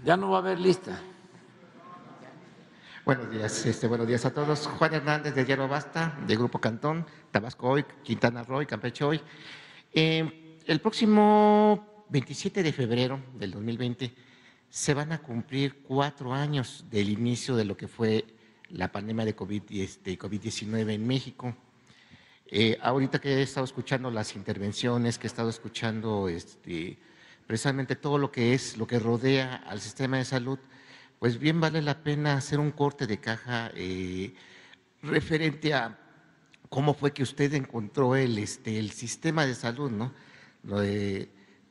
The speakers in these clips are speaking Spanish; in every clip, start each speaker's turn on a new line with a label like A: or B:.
A: Ya no va a haber lista.
B: Buenos días a todos. Juan Hernández de Diario Basta, de Grupo Cantón, Tabasco Hoy, Quintana Roo y Campeche Hoy. El próximo 27 de febrero del 2020 se van a cumplir 4 años del inicio de lo que fue la pandemia de COVID-19 en México. Ahorita que he estado escuchando las intervenciones, que he estado escuchando precisamente todo lo que rodea al sistema de salud, pues bien vale la pena hacer un corte de caja referente a cómo fue que usted encontró el sistema de salud, ¿no?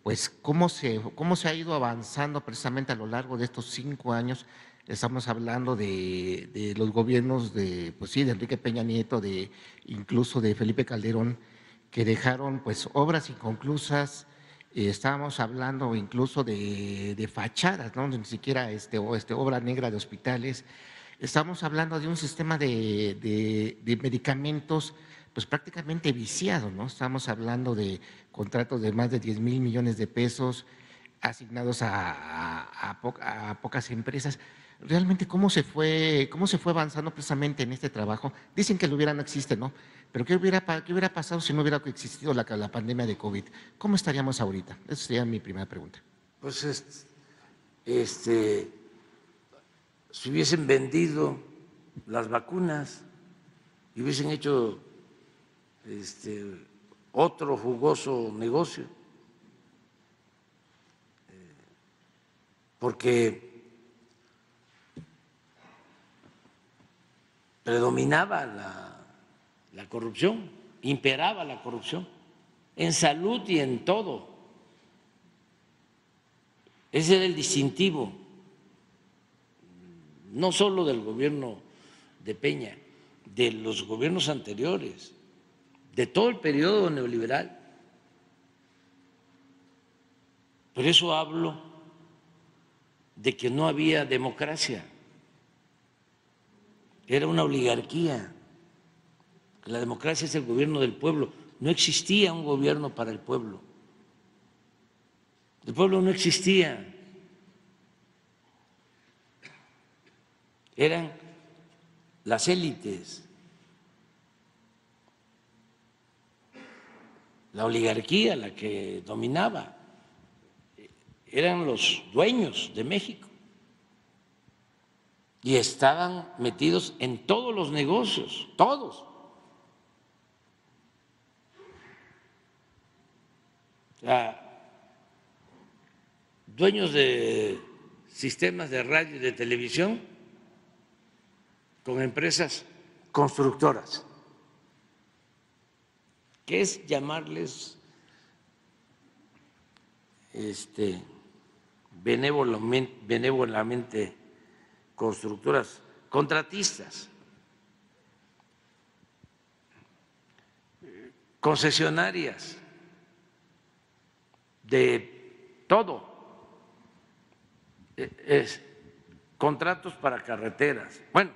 B: Pues cómo se ha ido avanzando precisamente a lo largo de estos 5 años. Estamos hablando de los gobiernos pues sí, de Enrique Peña Nieto, incluso de Felipe Calderón, que dejaron pues obras inconclusas. Estábamos hablando incluso de fachadas, ¿no? Ni siquiera obra negra de hospitales. Estamos hablando de un sistema de medicamentos pues prácticamente viciado, ¿no? Estamos hablando de contratos de más de 10,000 millones de pesos asignados a pocas empresas. Realmente, ¿cómo se fue avanzando precisamente en este trabajo? Dicen que el hubiera no existe, ¿no? Pero ¿qué hubiera pasado si no hubiera existido la pandemia de COVID? ¿Cómo estaríamos ahorita? Esa sería mi primera pregunta.
A: Pues si hubiesen vendido las vacunas y hubiesen hecho otro jugoso negocio, porque predominaba la corrupción, imperaba la corrupción en salud y en todo. Ese era el distintivo, no solo del gobierno de Peña, de los gobiernos anteriores, de todo el periodo neoliberal. Por eso hablo de que no había democracia, era una oligarquía. La democracia es el gobierno del pueblo, no existía un gobierno para el pueblo no existía, eran las élites, la oligarquía la que dominaba, eran los dueños de México y estaban metidos en todos los negocios, todos. Dueños de sistemas de radio y de televisión con empresas constructoras, que es llamarles benévolamente constructoras, contratistas, concesionarias de todo, contratos para carreteras. Bueno,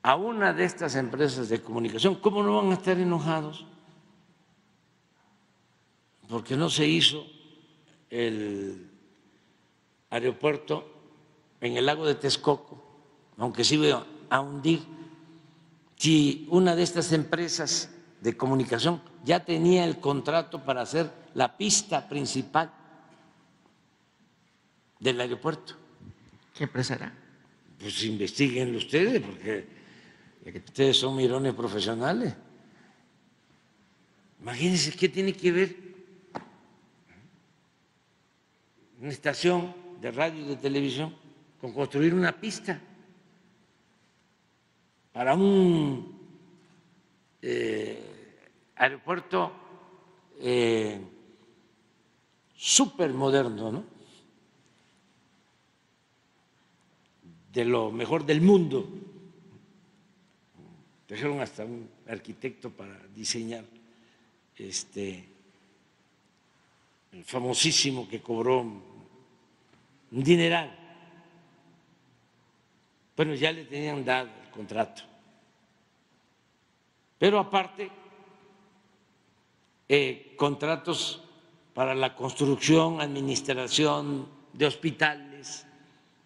A: a una de estas empresas de comunicación, ¿cómo no van a estar enojados? Porque no se hizo el aeropuerto en el lago de Texcoco, aunque se iba a hundir. Si una de estas empresas de comunicación ya tenía el contrato para hacer la pista principal del aeropuerto.
B: ¿Qué empresa era?
A: Pues investíguenlo ustedes, porque ustedes son mirones profesionales. Imagínense qué tiene que ver una estación de radio y de televisión con construir una pista para un aeropuerto súper moderno, ¿no? De lo mejor del mundo. Trajeron hasta un arquitecto para diseñar, el famosísimo que cobró un dineral. Bueno, ya le tenían dado el contrato. Pero aparte, contratos para la construcción, administración de hospitales, hospitales,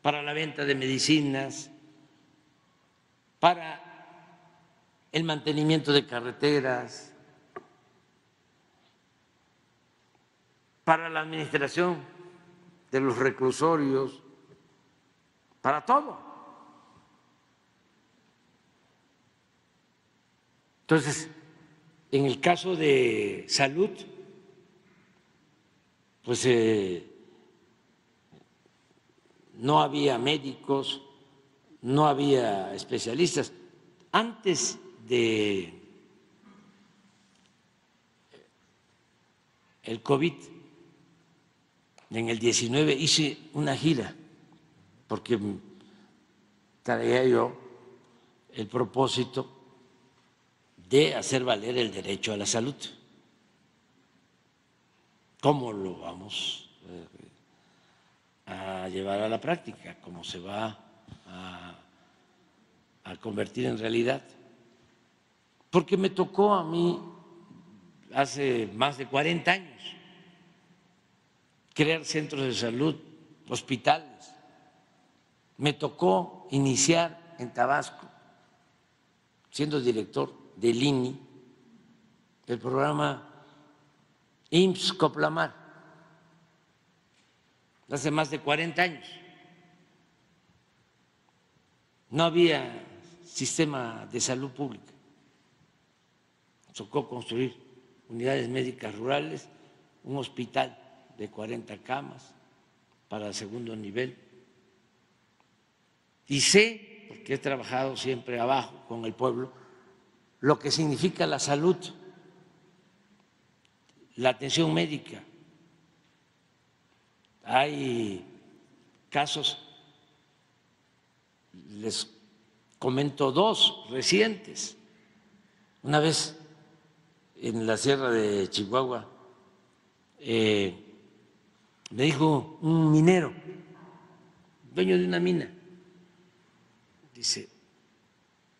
A: para la venta de medicinas, para el mantenimiento de carreteras, para la administración de los reclusorios, para todo. Entonces, en el caso de salud, pues no había médicos, no había especialistas. Antes de el COVID, en el 19 hice una gira, porque traía yo el propósito de hacer valer el derecho a la salud. ¿Cómo lo vamos a llevar a la práctica? ¿Cómo se va a convertir en realidad? Porque me tocó a mí hace más de 40 años crear centros de salud, hospitales. Me tocó iniciar en Tabasco, siendo director del INI, el programa IMSS-Coplamar, hace más de 40 años. No había sistema de salud pública. Tocó construir unidades médicas rurales, un hospital de 40 camas para el segundo nivel. Y sé, porque he trabajado siempre abajo con el pueblo, lo que significa la salud, la atención médica. Hay casos, les comento dos recientes. Una vez en la sierra de Chihuahua, me dijo un minero, dueño de una mina, dice,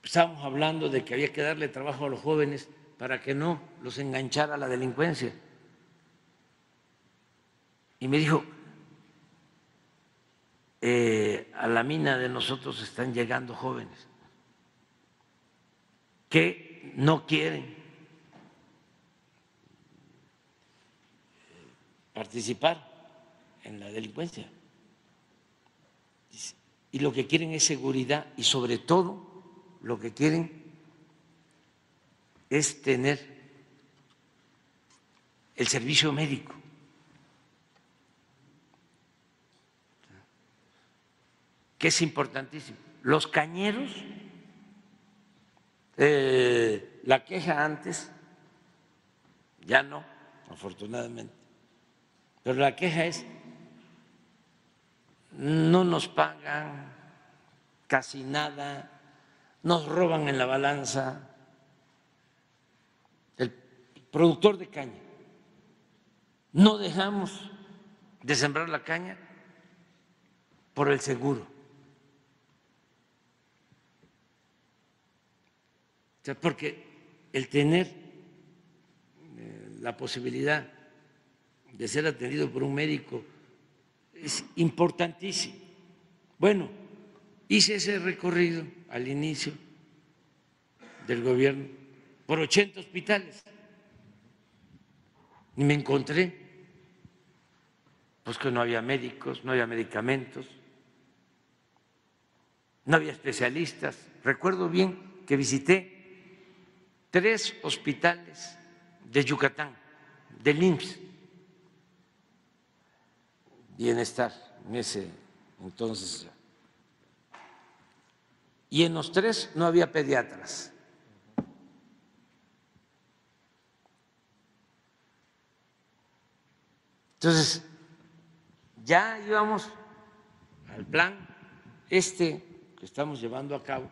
A: estábamos hablando de que había que darle trabajo a los jóvenes para que no los enganchara la delincuencia. Y me dijo, a la mina de nosotros están llegando jóvenes que no quieren participar en la delincuencia y lo que quieren es seguridad y sobre todo lo que quieren es tener el servicio médico. Que es importantísimo. Los cañeros, la queja antes, ya no, afortunadamente, pero la queja es, no nos pagan casi nada, nos roban en la balanza. El productor de caña, no dejamos de sembrar la caña por el seguro. O sea, porque el tener la posibilidad de ser atendido por un médico es importantísimo. Bueno, hice ese recorrido al inicio del gobierno por 80 hospitales y me encontré pues que no había médicos, no había medicamentos, no había especialistas. Recuerdo bien que visité 3 hospitales de Yucatán, del IMSS, Bienestar, en ese entonces. Y en los 3 no había pediatras. Entonces, ya íbamos al plan que estamos llevando a cabo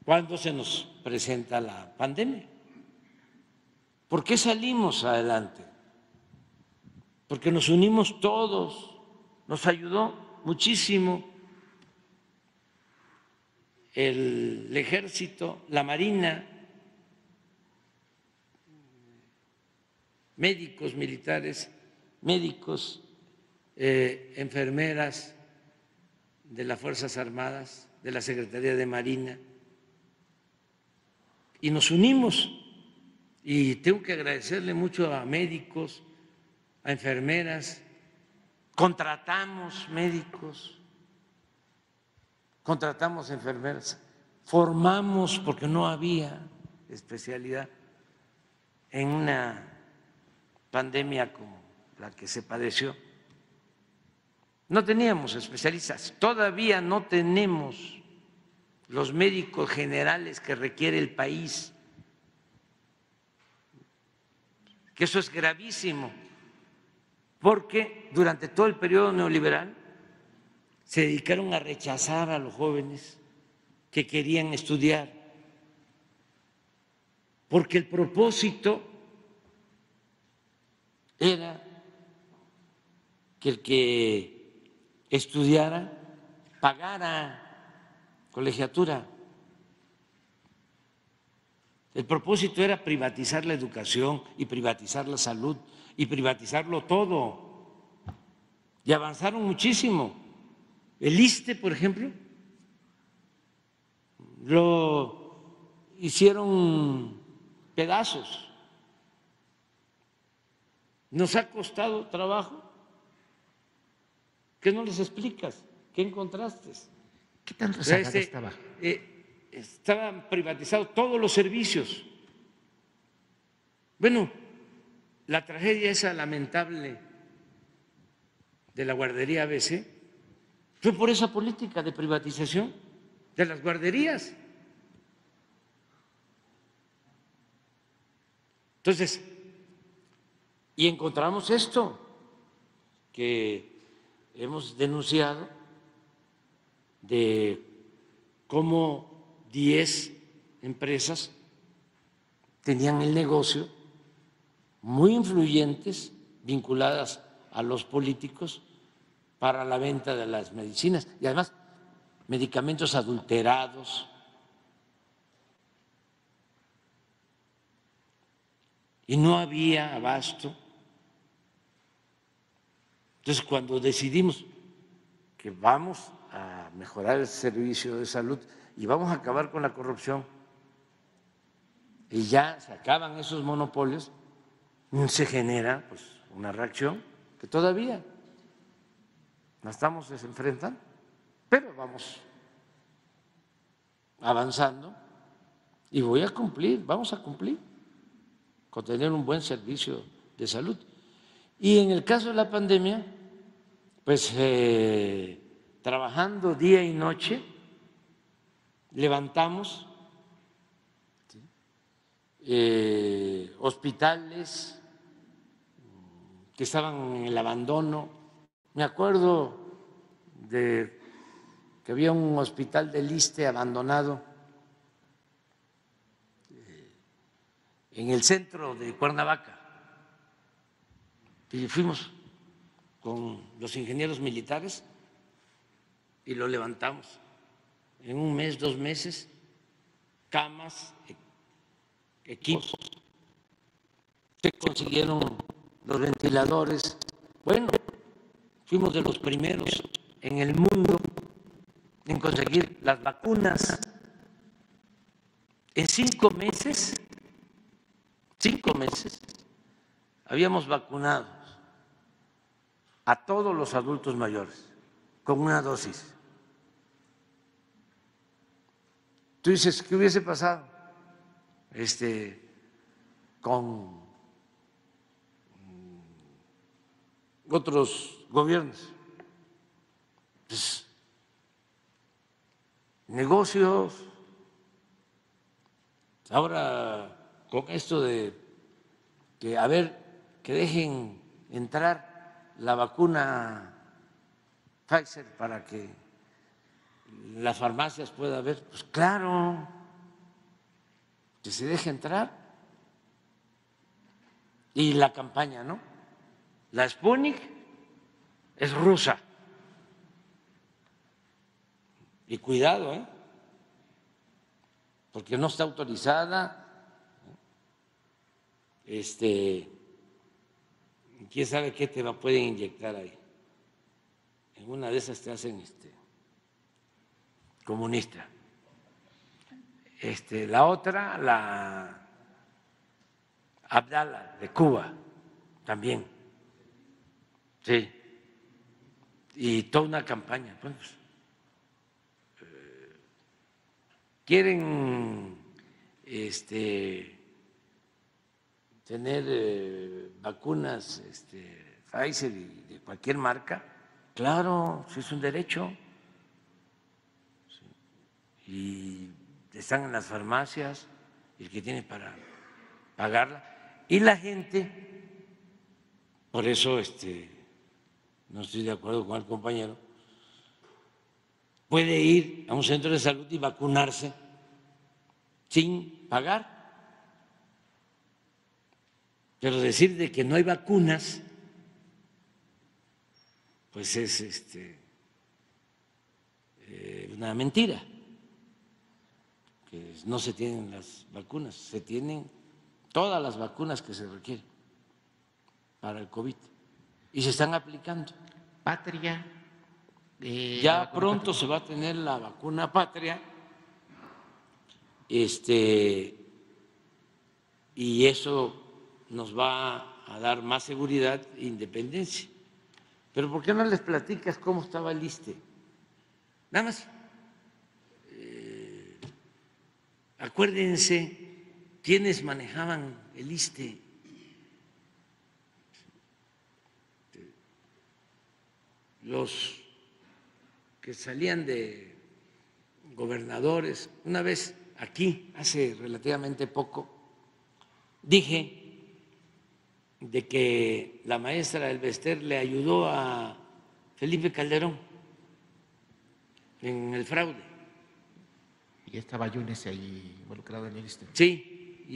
A: cuando se nos presenta la pandemia. ¿Por qué salimos adelante? Porque nos unimos todos, nos ayudó muchísimo el ejército, la marina, médicos militares, médicos, enfermeras, de las Fuerzas Armadas, de la Secretaría de Marina, y nos unimos. Y tengo que agradecerle mucho a médicos, a enfermeras, contratamos médicos, contratamos enfermeras, formamos, porque no había especialidad en una pandemia como la que se padeció. No teníamos especialistas, todavía no tenemos los médicos generales que requiere el país, que eso es gravísimo, porque durante todo el periodo neoliberal se dedicaron a rechazar a los jóvenes que querían estudiar, porque el propósito era que el que estudiara pagara colegiatura. El propósito era privatizar la educación y privatizar la salud y privatizarlo todo. Y avanzaron muchísimo. El ISSSTE, por ejemplo, lo hicieron pedazos. Nos ha costado trabajo. ¿Qué no les explicas? ¿Qué encontraste?
B: ¿Qué tan rezagado estaba?
A: Estaban privatizados todos los servicios. Bueno, la tragedia esa lamentable de la guardería ABC fue por esa política de privatización de las guarderías. Entonces, y encontramos esto que hemos denunciado de cómo 10 empresas tenían el negocio, muy influyentes, vinculadas a los políticos para la venta de las medicinas y además medicamentos adulterados. Y no había abasto. Entonces, cuando decidimos que vamos a mejorar el servicio de salud y vamos a acabar con la corrupción y ya se acaban esos monopolios, se genera pues una reacción que todavía la estamos enfrentando, pero vamos avanzando y vamos a cumplir con tener un buen servicio de salud. Y en el caso de la pandemia, pues trabajando día y noche, levantamos hospitales que estaban en el abandono. Me acuerdo de que había un hospital del ISSSTE abandonado en el centro de Cuernavaca y fuimos con los ingenieros militares y lo levantamos en un mes, 2 meses, camas, equipos, se consiguieron los ventiladores. Bueno, fuimos de los primeros en el mundo en conseguir las vacunas. En 5 meses, habíamos vacunado a todos los adultos mayores con una dosis. Tú dices, ¿qué hubiese pasado con otros gobiernos? Pues, negocios. Ahora, con esto de que, a ver, que dejen entrar la vacuna Pfizer para que las farmacias puedan ver, pues claro, que se deje entrar. Y la campaña, ¿no? La Sputnik es rusa. Y cuidado, porque no está autorizada. Quién sabe qué te pueden inyectar ahí. En una de esas te hacen comunista. La otra, la Abdala de Cuba, también. Sí. Y toda una campaña. Bueno, pues, quieren tener vacunas Pfizer y de cualquier marca, claro, sí es un derecho. Sí. Y están en las farmacias, el que tiene para pagarla. Y la gente, por eso no estoy de acuerdo con el compañero, puede ir a un centro de salud y vacunarse sin pagar. Pero decir de que no hay vacunas, pues es una mentira, que no se tienen las vacunas, se tienen todas las vacunas que se requieren para el COVID y se están aplicando.
B: Patria.
A: Ya pronto se va a tener la vacuna patria, y eso nos va a dar más seguridad e independencia. Pero ¿por qué no les platicas cómo estaba el ISSSTE? Nada más, acuérdense quiénes manejaban el ISSSTE. Los que salían de gobernadores. Una vez aquí, hace relativamente poco, dije de que la maestra Elbester le ayudó a Felipe Calderón en el fraude.
B: Y estaba Yunes ahí involucrado en el ISSSTE.
A: Sí,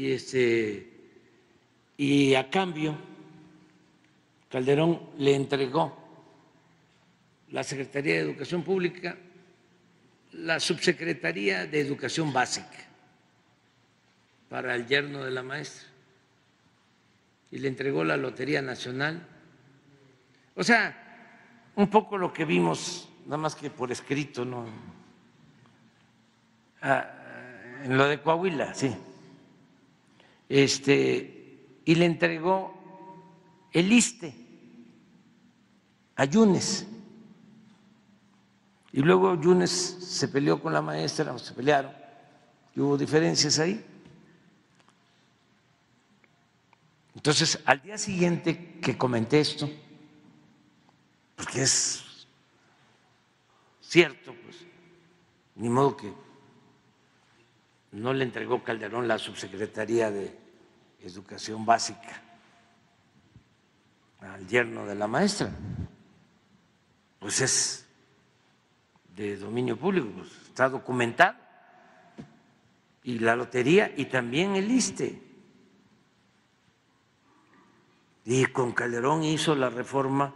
A: y a cambio Calderón le entregó la Secretaría de Educación Pública, la Subsecretaría de Educación Básica para el yerno de la maestra, y le entregó la Lotería Nacional. O sea, un poco lo que vimos, nada más que por escrito, ¿no? En lo de Coahuila, sí. Y le entregó el ISSSTE a Yunes. Y luego Yunes se peleó con la maestra, o se pelearon, y hubo diferencias ahí. Entonces, al día siguiente que comenté esto, porque es cierto, pues, ni modo que no le entregó Calderón la Subsecretaría de Educación Básica al yerno de la maestra, pues es de dominio público, pues está documentado, y la lotería y también el ISSSTE. Y con Calderón hizo la reforma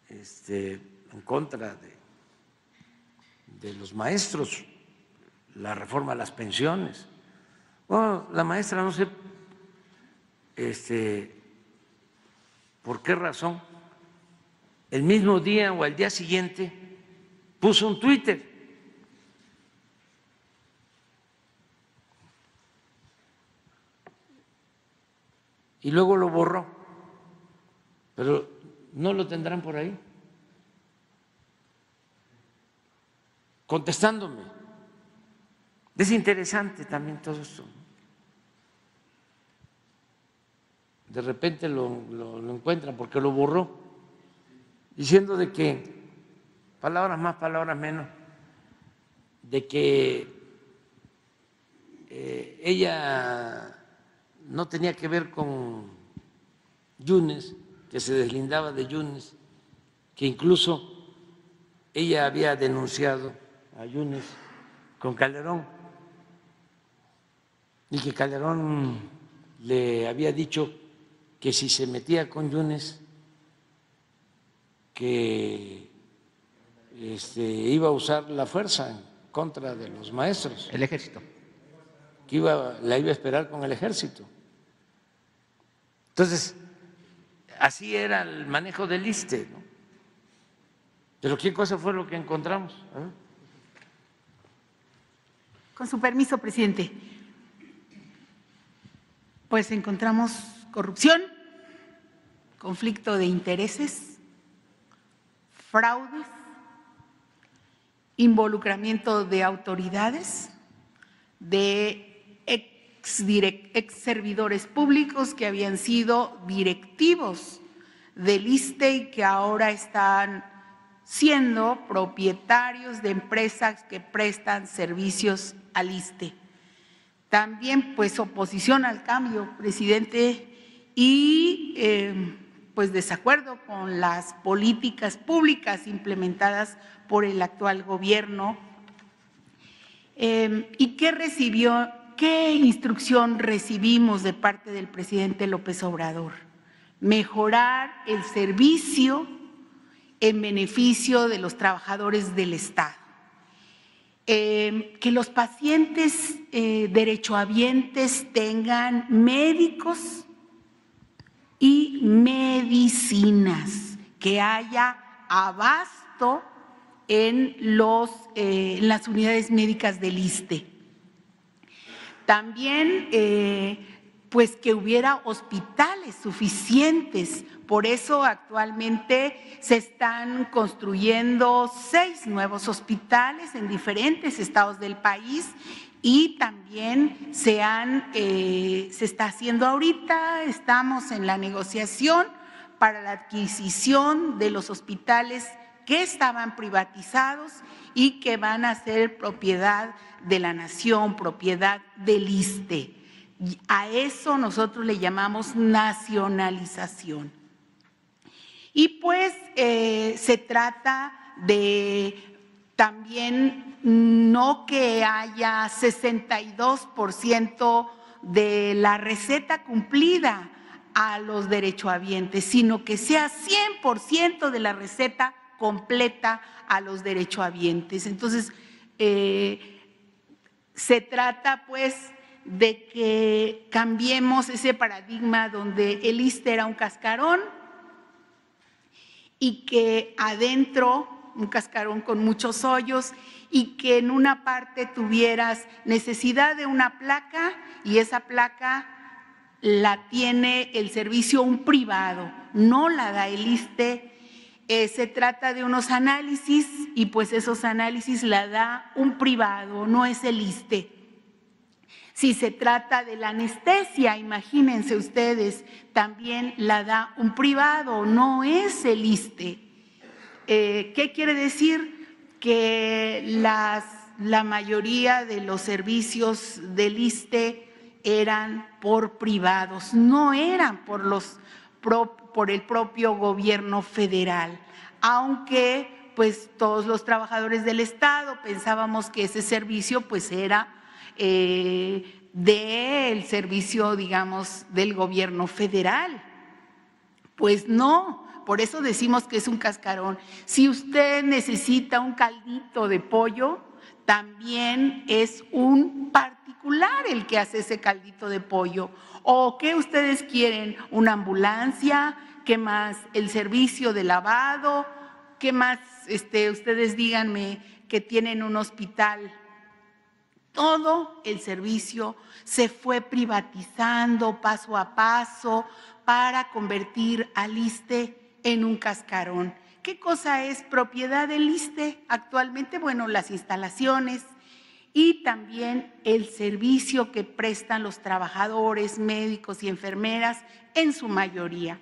A: en contra de los maestros, la reforma a las pensiones. Bueno, la maestra no sé por qué razón, el mismo día o al día siguiente puso un Twitter y luego lo borró, pero no lo tendrán por ahí contestándome. Es interesante también todo esto. De repente lo encuentran porque lo borró, diciendo de que, palabras más, palabras menos, de que ella no tenía que ver con Yunes, que se deslindaba de Yunes, que incluso ella había denunciado a Yunes con Calderón y que Calderón le había dicho que si se metía con Yunes, que iba a usar la fuerza en contra de los maestros.
B: El ejército.
A: Que la iba a esperar con el ejército. Entonces, así era el manejo del ISSSTE, ¿no? Pero ¿qué cosa fue lo que encontramos?
C: Con su permiso, presidente. Pues encontramos corrupción, conflicto de intereses, fraudes, involucramiento de autoridades, de ex servidores públicos que habían sido directivos del ISSSTE y que ahora están siendo propietarios de empresas que prestan servicios al ISSSTE. También, pues, oposición al cambio, presidente, y pues desacuerdo con las políticas públicas implementadas por el actual gobierno. ¿Y qué instrucción recibimos de parte del presidente López Obrador? Mejorar el servicio en beneficio de los trabajadores del Estado. Que los pacientes derechohabientes tengan médicos y medicinas, que haya abasto en las unidades médicas del ISSSTE. También pues que hubiera hospitales suficientes. Por eso actualmente se están construyendo 6 nuevos hospitales en diferentes estados del país y también se está haciendo ahorita, estamos en la negociación para la adquisición de los hospitales que estaban privatizados y que van a ser propiedad de la nación, propiedad del ISSSTE. A eso nosotros le llamamos nacionalización. Y pues se trata de también no que haya 62% de la receta cumplida a los derechohabientes, sino que sea 100% de la receta completa a los derechohabientes. Entonces, se trata pues de que cambiemos ese paradigma donde el ISSSTE era un cascarón y que adentro, un cascarón con muchos hoyos, y que en una parte tuvieras necesidad de una placa y esa placa la tiene el servicio un privado, no la da el ISSSTE. Se trata de unos análisis y pues esos análisis la da un privado, no es el ISSSTE. Si se trata de la anestesia, imagínense ustedes, también la da un privado, no es el ISSSTE. ¿Qué quiere decir? Que la mayoría de los servicios del ISSSTE eran por privados, no eran por el propio gobierno federal, aunque pues todos los trabajadores del Estado pensábamos que ese servicio pues era del servicio, digamos, del gobierno federal. Pues no. Por eso decimos que es un cascarón. Si usted necesita un caldito de pollo, también es un particular el que hace ese caldito de pollo. ¿O qué ustedes quieren? ¿Una ambulancia? ¿Qué más? ¿El servicio de lavado? ¿Qué más? Ustedes díganme que tienen un hospital. Todo el servicio se fue privatizando paso a paso para convertir al ISSSTE en un cascarón. ¿Qué cosa es propiedad del ISSSTE actualmente? Bueno, las instalaciones y también el servicio que prestan los trabajadores, médicos y enfermeras en su mayoría.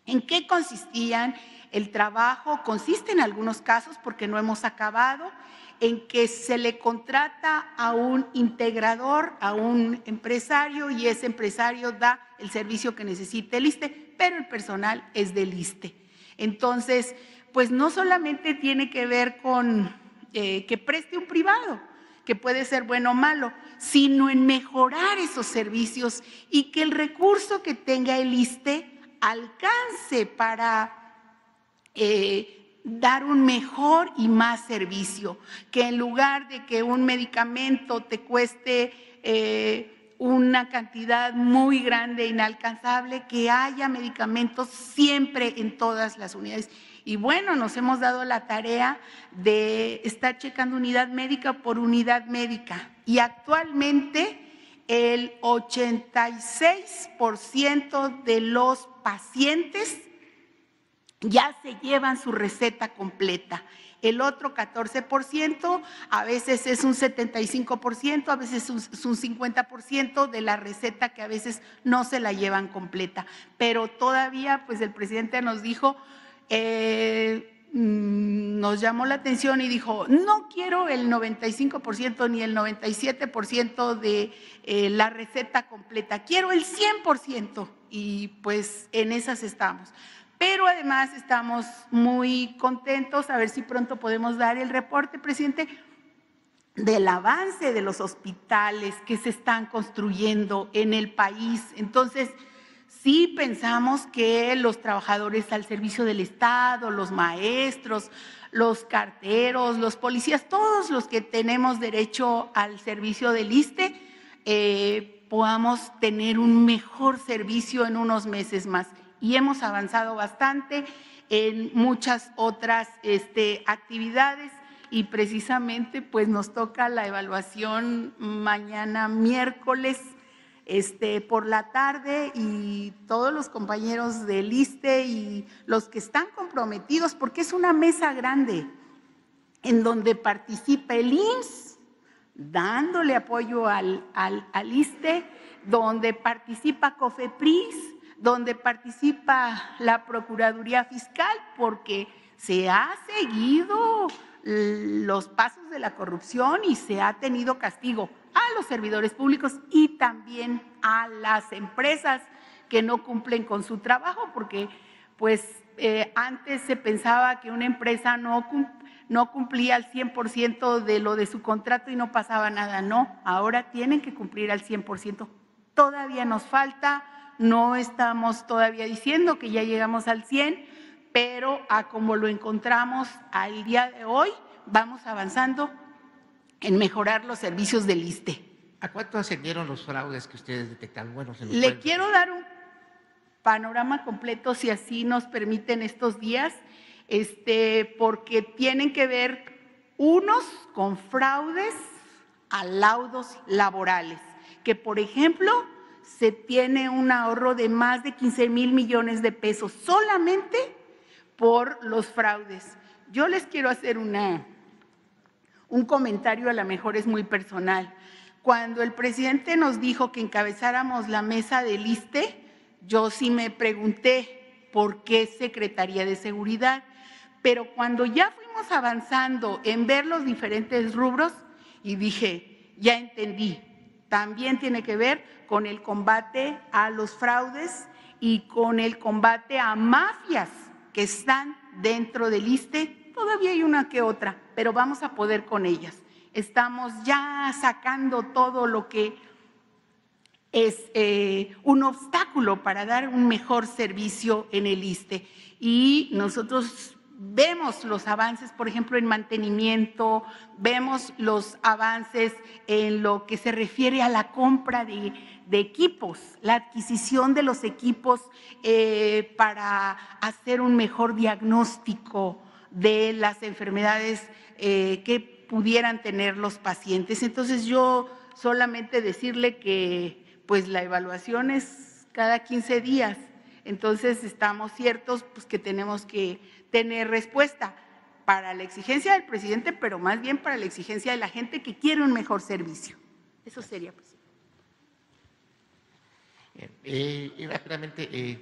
C: ¿En qué consistían? El trabajo consiste en algunos casos, porque no hemos acabado, en que se le contrata a un integrador, a un empresario, y ese empresario da el servicio que necesita el ISSSTE, pero el personal es del ISSSTE. Entonces, pues no solamente tiene que ver con que preste un privado, que puede ser bueno o malo, sino en mejorar esos servicios y que el recurso que tenga el ISSSTE alcance para dar un mejor y más servicio, que en lugar de que un medicamento te cueste una cantidad muy grande, inalcanzable, que haya medicamentos siempre en todas las unidades. Y bueno, nos hemos dado la tarea de estar checando unidad médica por unidad médica. Y actualmente el 86% de los pacientes ya se llevan su receta completa. El otro 14%, a veces es un 75%, a veces es un 50% de la receta que a veces no se la llevan completa. Pero todavía, pues el presidente nos dijo, nos llamó la atención y dijo, no quiero el 95% ni el 97% de la receta completa, quiero el 100%, y pues en esas estamos. Pero además estamos muy contentos, a ver si pronto podemos dar el reporte, presidente, del avance de los hospitales que se están construyendo en el país. Entonces, sí pensamos que los trabajadores al servicio del Estado, los maestros, los carteros, los policías, todos los que tenemos derecho al servicio del ISSSTE, podamos tener un mejor servicio en unos meses más. Y hemos avanzado bastante en muchas otras actividades, y precisamente pues nos toca la evaluación mañana miércoles por la tarde, y todos los compañeros del ISSSTE y los que están comprometidos, porque es una mesa grande en donde participa el IMSS dándole apoyo al ISSSTE, donde participa COFEPRIS, donde participa la Procuraduría Fiscal, porque se ha seguido los pasos de la corrupción y se ha tenido castigo a los servidores públicos y también a las empresas que no cumplen con su trabajo, porque pues antes se pensaba que una empresa no cumplía al 100% de lo de su contrato y no pasaba nada. No, ahora tienen que cumplir al 100%. Todavía nos falta, no estamos todavía diciendo que ya llegamos al 100%, pero a como lo encontramos al día de hoy, vamos avanzando en mejorar los servicios del ISSSTE.
B: ¿A cuánto ascendieron los fraudes que ustedes detectaron? Bueno,
C: Le quiero dar un panorama completo, si así nos permiten estos días, porque tienen que ver unos con fraudes a laudos laborales, que por ejemplo se tiene un ahorro de más de 15,000 millones de pesos solamente por los fraudes. Yo les quiero hacer un comentario, a lo mejor es muy personal. Cuando el presidente nos dijo que encabezáramos la mesa del ISSSTE, yo sí me pregunté por qué Secretaría de Seguridad, pero cuando ya fuimos avanzando en ver los diferentes rubros, y dije, ya entendí, también tiene que ver con el combate a los fraudes y con el combate a mafias que están dentro del ISSSTE. Todavía hay una que otra, pero vamos a poder con ellas. Estamos ya sacando todo lo que es un obstáculo para dar un mejor servicio en el ISSSTE. Y nosotros vemos los avances, por ejemplo, en mantenimiento, vemos los avances en lo que se refiere a la compra de equipos, la adquisición de los equipos para hacer un mejor diagnóstico de las enfermedades que pudieran tener los pacientes. Entonces yo solamente decirle que pues la evaluación es cada 15 días, entonces estamos ciertos pues que tenemos que tener respuesta para la exigencia del presidente, pero más bien para la exigencia de la gente que quiere un mejor servicio. Eso sería, presidente.
B: Y rápidamente,